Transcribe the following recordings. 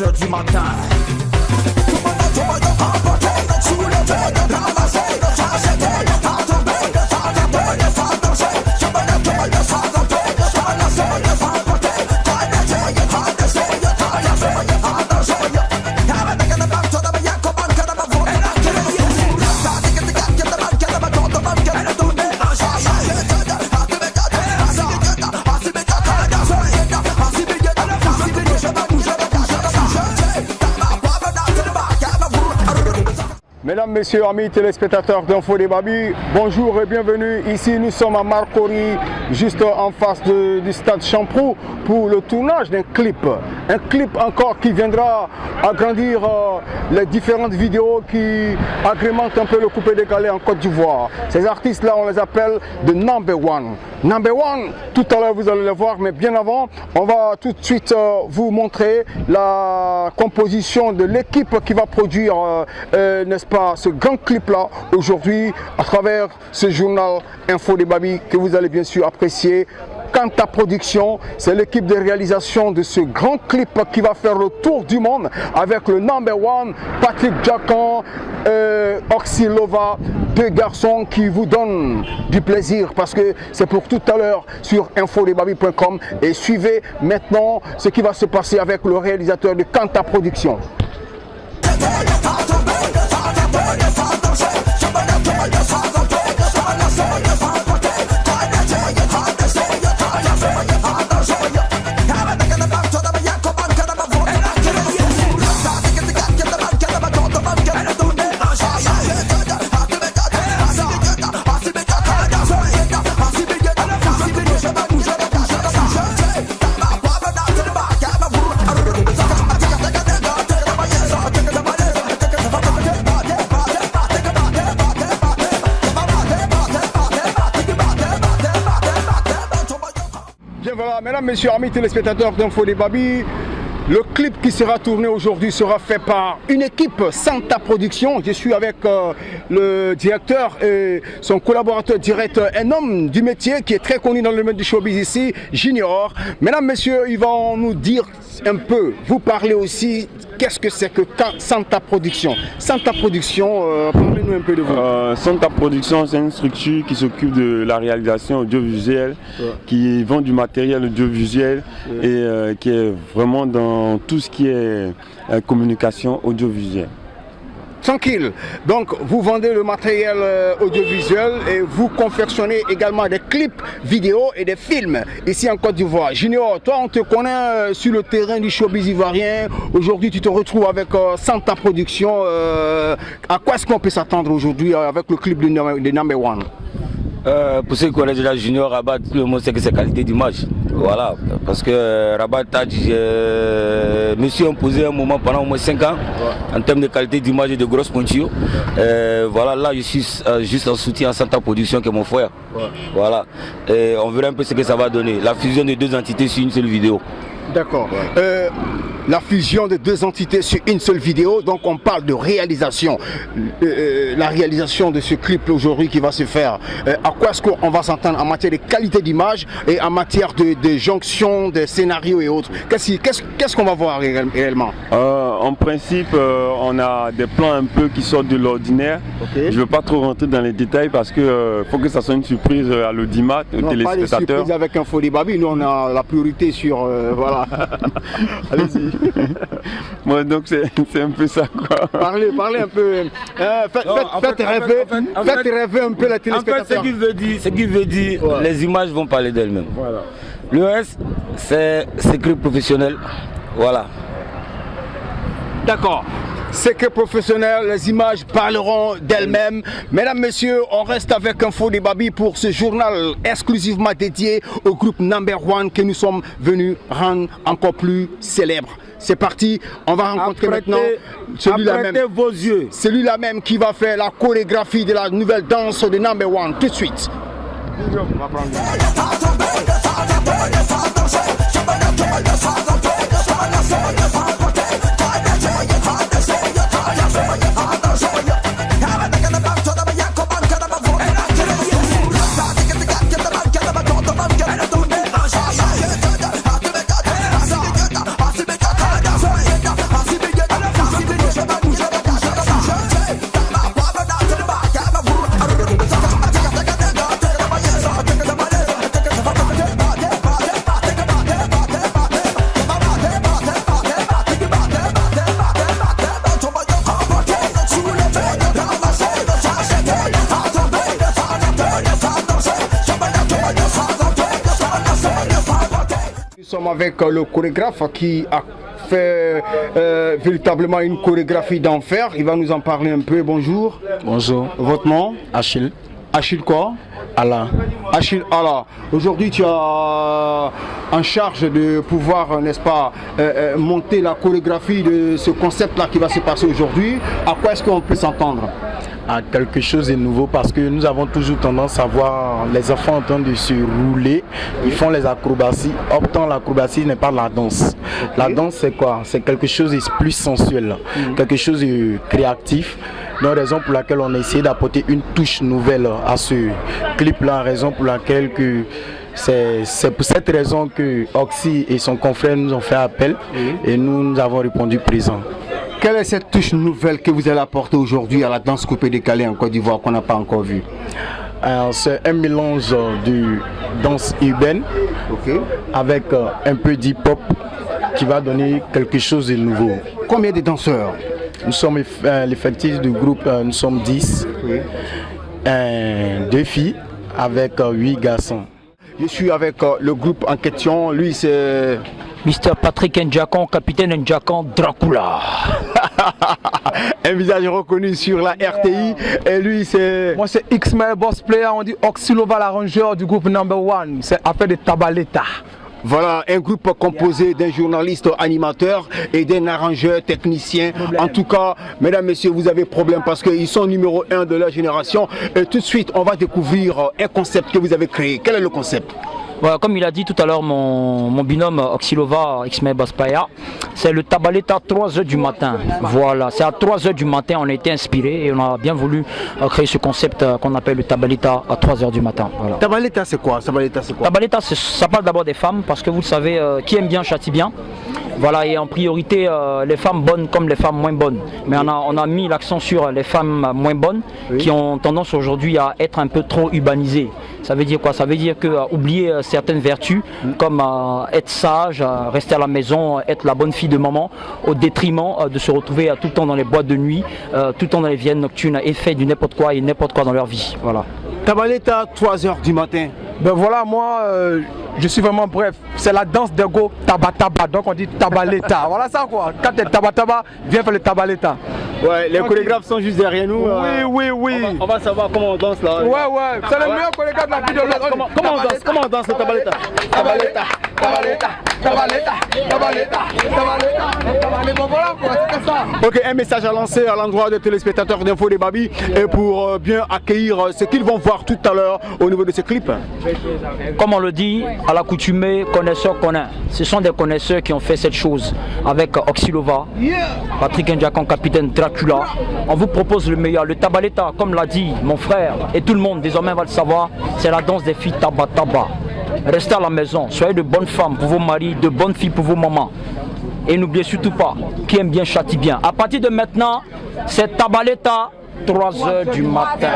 4h du matin. Mesdames, Messieurs, amis téléspectateurs d'Info des Babi, bonjour et bienvenue. Ici, nous sommes à Marcory, juste en face du stade Champrou, pour le tournage d'un clip. Un clip encore qui viendra agrandir les différentes vidéos qui agrémentent un peu le coupé-décalé en Côte d'Ivoire. Ces artistes-là, on les appelle The Number One. Number One, tout à l'heure vous allez le voir, mais bien avant, on va tout de suite vous montrer la composition de l'équipe qui va produire, n'est-ce pas, ce grand clip-là aujourd'hui à travers ce journal Info des Babi que vous allez bien sûr apprécier. Kanta Production, c'est l'équipe de réalisation de ce grand clip qui va faire le tour du monde avec le Number One, Patrick Jacan, Oxylova, deux garçons qui vous donnent du plaisir parce que c'est pour tout à l'heure sur infodesbabi.com et suivez maintenant ce qui va se passer avec le réalisateur de Kanta Production. Mesdames, Messieurs, amis téléspectateurs d'Info des Babi, le clip qui sera tourné aujourd'hui sera fait par une équipe Santa Production. Je suis avec le directeur et son collaborateur direct, un homme du métier qui est très connu dans le domaine du showbiz ici, Junior. Mesdames, Messieurs, ils vont nous dire un peu, vous parler aussi, qu'est-ce que c'est que Santa Production. Santa Production, parlez-nous un peu de vous. Santa Production, c'est une structure qui s'occupe de la réalisation audiovisuelle, qui vend du matériel audiovisuel et qui est vraiment dans tout ce qui est communication audiovisuelle. Tranquille. Donc vous vendez le matériel audiovisuel et vous confectionnez également des clips vidéo et des films ici en Côte d'Ivoire. Junior, toi on te connaît sur le terrain du showbiz ivoirien. Aujourd'hui tu te retrouves avec Santa Production. À quoi est-ce qu'on peut s'attendre aujourd'hui avec le clip de Number One? Pour ceux qui connaissent déjà Junior, Rabat, tout le monde sait que c'est qualité d'image. Voilà, parce que Rabat me suis imposé un moment pendant au moins 5 ans en termes de qualité d'image et de grosses pointures. Voilà, là je suis juste en soutien à Santa Production qui est mon frère. Voilà, et on verra un peu ce que ça va donner. La fusion de deux entités sur une seule vidéo. D'accord. La fusion de deux entités sur une seule vidéo, donc on parle de réalisation. La réalisation de ce clip aujourd'hui qui va se faire, à quoi est-ce qu'on va s'entendre en matière de qualité d'image et en matière de jonction, de scénario et autres? Qu'est-ce qu'on va voir réellement? En principe, on a des plans un peu qui sortent de l'ordinaire. Je ne veux pas trop rentrer dans les détails parce que faut que ça soit une surprise à l'audimat, aux téléspectateurs. Pas de surprise avec Info des Babi, nous on a la priorité sur... voilà. Allez-y. Bon, donc c'est un peu ça quoi. Parlez un peu. Faites rêver un peu la téléspectateur. En fait, ce qu'il veut dire, les images vont parler d'elles-mêmes. Voilà. Le reste, c'est script professionnel. Voilà. D'accord. C'est que professionnel, les images parleront d'elles-mêmes. Mesdames, Messieurs, on reste avec Info des Babi pour ce journal exclusivement dédié au groupe Number One que nous sommes venus rendre encore plus célèbre. C'est parti, on va rencontrer maintenant celui-là même qui va faire la chorégraphie de la nouvelle danse de Number One tout de suite. avec le chorégraphe qui a fait véritablement une chorégraphie d'enfer. Il va nous en parler un peu. Bonjour. Bonjour. Votre nom? Achille. Achille quoi? Allah. Achille Allah. Aujourd'hui, tu as en charge de pouvoir, n'est-ce pas, monter la chorégraphie de ce concept-là qui va se passer aujourd'hui. À quoi est-ce qu'on peut s'entendre? À quelque chose de nouveau, parce que nous avons toujours tendance à voir les enfants en train de se rouler, ils font les acrobaties. Pourtant, l'acrobatie n'est pas la danse. Okay. La danse, c'est quoi? C'est quelque chose de plus sensuel, quelque chose de créatif. Donc, raison pour laquelle on a essayé d'apporter une touche nouvelle à ce clip-là, raison pour laquelle c'est pour cette raison que Oxy et son confrère nous ont fait appel et nous avons répondu présent. Quelle est cette touche nouvelle que vous allez apporter aujourd'hui à la danse coupée décalée en Côte d'Ivoire qu'on n'a pas encore vue? C'est un mélange de danse urbaine avec un peu d'hip-hop qui va donner quelque chose de nouveau. Combien de danseurs? Nous sommes l'effectif du groupe, nous sommes 10, 2 filles avec 8 garçons. Je suis avec le groupe en question, lui c'est... Mr. Patrick Ndjakon, capitaine Ndjakon Dracula. Un visage reconnu sur la RTI. Et lui c'est... Moi c'est X-Men Boss Player, on dit Oxylova l'arrangeur du groupe Number One. C'est appelé de Tabaleta. Voilà, un groupe composé d'un journaliste animateur et d'un arrangeur technicien. En tout cas, mesdames, messieurs, vous avez problème parce qu'ils sont numéro 1 de leur génération. Et tout de suite, on va découvrir un concept que vous avez créé. Quel est le concept? Voilà, comme il a dit tout à l'heure, mon binôme Oxylova, X-Men Baspaya, c'est le Tabaleta à 3h du matin. Voilà, c'est à 3h du matin, on a été inspiré et on a bien voulu créer ce concept qu'on appelle le Tabaleta à 3h du matin. Voilà. Tabaleta, c'est quoi? Tabaleta, ça parle d'abord des femmes parce que vous le savez, qui aime bien châtie bien. Voilà, et en priorité, les femmes bonnes comme les femmes moins bonnes. Mais on a mis l'accent sur les femmes moins bonnes qui ont tendance aujourd'hui à être un peu trop urbanisées. Ça veut dire quoi? Ça veut dire qu'oublier certaines vertus comme être sage, rester à la maison, être la bonne fille de maman, au détriment de se retrouver tout le temps dans les boîtes de nuit, tout le temps dans les viennes nocturnes et faire du n'importe quoi et n'importe quoi dans leur vie. Voilà. Tabaleta, 3h du matin. Ben voilà, moi je suis vraiment bref. C'est la danse de go tabataba, donc on dit tabaleta. Voilà ça quoi. Quand t'es tabataba, viens faire le tabaleta. Ouais, les chorégraphes sont juste derrière nous. Oui. On va savoir comment on danse là. Ouais. C'est le meilleur chorégraphe de la vie de l'autre. Comment on danse le tabaleta? Voilà quoi, c'est ça. Ok, un message à lancer à l'endroit des téléspectateurs d'Info des Babi et pour bien accueillir ce qu'ils vont voir tout à l'heure au niveau de ce clip. Comme on le dit, à l'accoutumée, connaisseurs connaissent. Ce sont des connaisseurs qui ont fait cette chose avec Oxylova, Patrick Ndjakon, capitaine Dracula. On vous propose le meilleur, le Tabaleta, comme l'a dit mon frère et tout le monde désormais va le savoir, c'est la danse des filles tabataba. Restez à la maison, soyez de bonnes femmes pour vos maris, de bonnes filles pour vos mamans. Et n'oubliez surtout pas, qui aime bien châtie bien. À partir de maintenant, c'est Tabaleta, 3h du matin.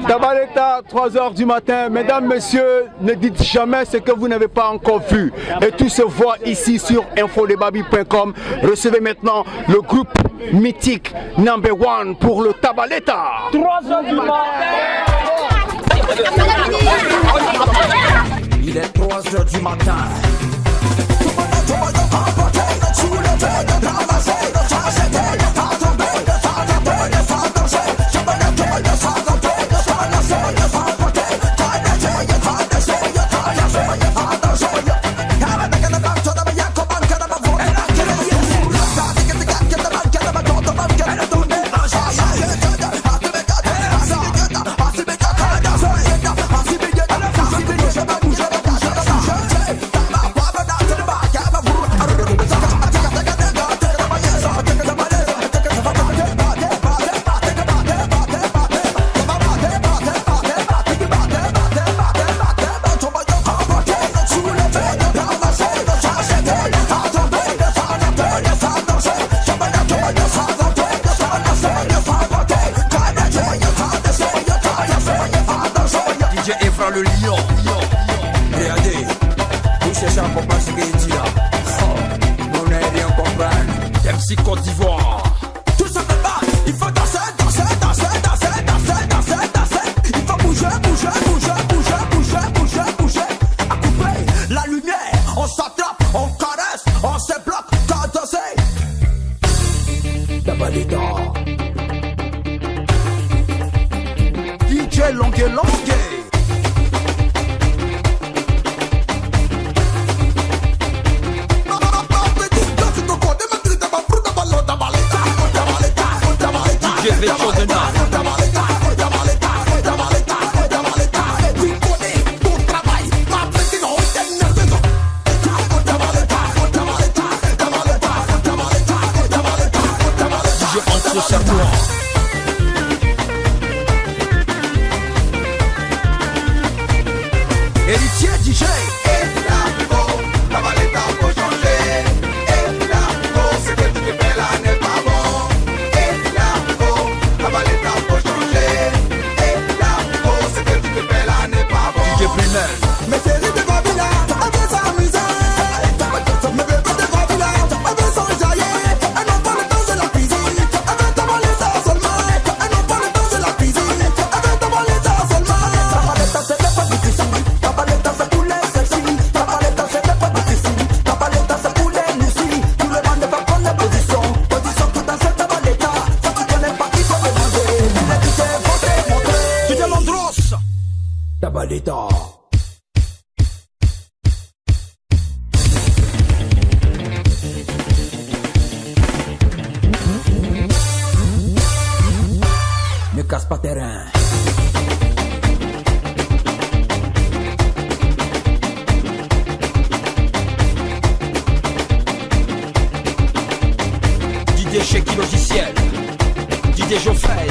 Tabaleta, 3h du matin. Mesdames, messieurs, ne dites jamais ce que vous n'avez pas encore vu. Et tout se voit ici sur infodebabi.com. Recevez maintenant le groupe mythique Number One pour le Tabaleta. 3h du matin. Il est 3h du matin. Le lion, regardez, vous cherchez à comprendre ce qu'il dit là. On n'a rien comprendre. MC Côte d'Ivoire. Tout se prépare, il faut danser. Il faut bouger. À couper la lumière, on s'attrape, on carre. très longue et longue. DJ Vecho de Nas. Héritier DJ. La valeta faut changer. Et là, ce que tu fais là n'est pas bon. Et là, la valeta faut changer. Et là, ce que tu fais là n'est pas bon. DJ Brunel. Mais c'est de Babila, elle veut s'amuser. Mais bébé de Babila, elle veut s'enjailler. Elle n'a pas le temps de la cuisine. Elle veut t'avaler ça seulement. Elle n'a pas le temps de la cuisine. Elle veut t'avaler ça seulement. La valeta c'est pas difficile. La valeta c'est pour les sexy. La valeta c'est pas difficile. La valeta c'est pour les nuisibles. Tout le monde va prendre position. Position tout dans cette valeta. Si tu connais pas, il faut demander. Il est quitté, monter. DJ Landros. La valeta. Ne casse pas terrain. DJ Checky Logiciel. DJ Geoffrey.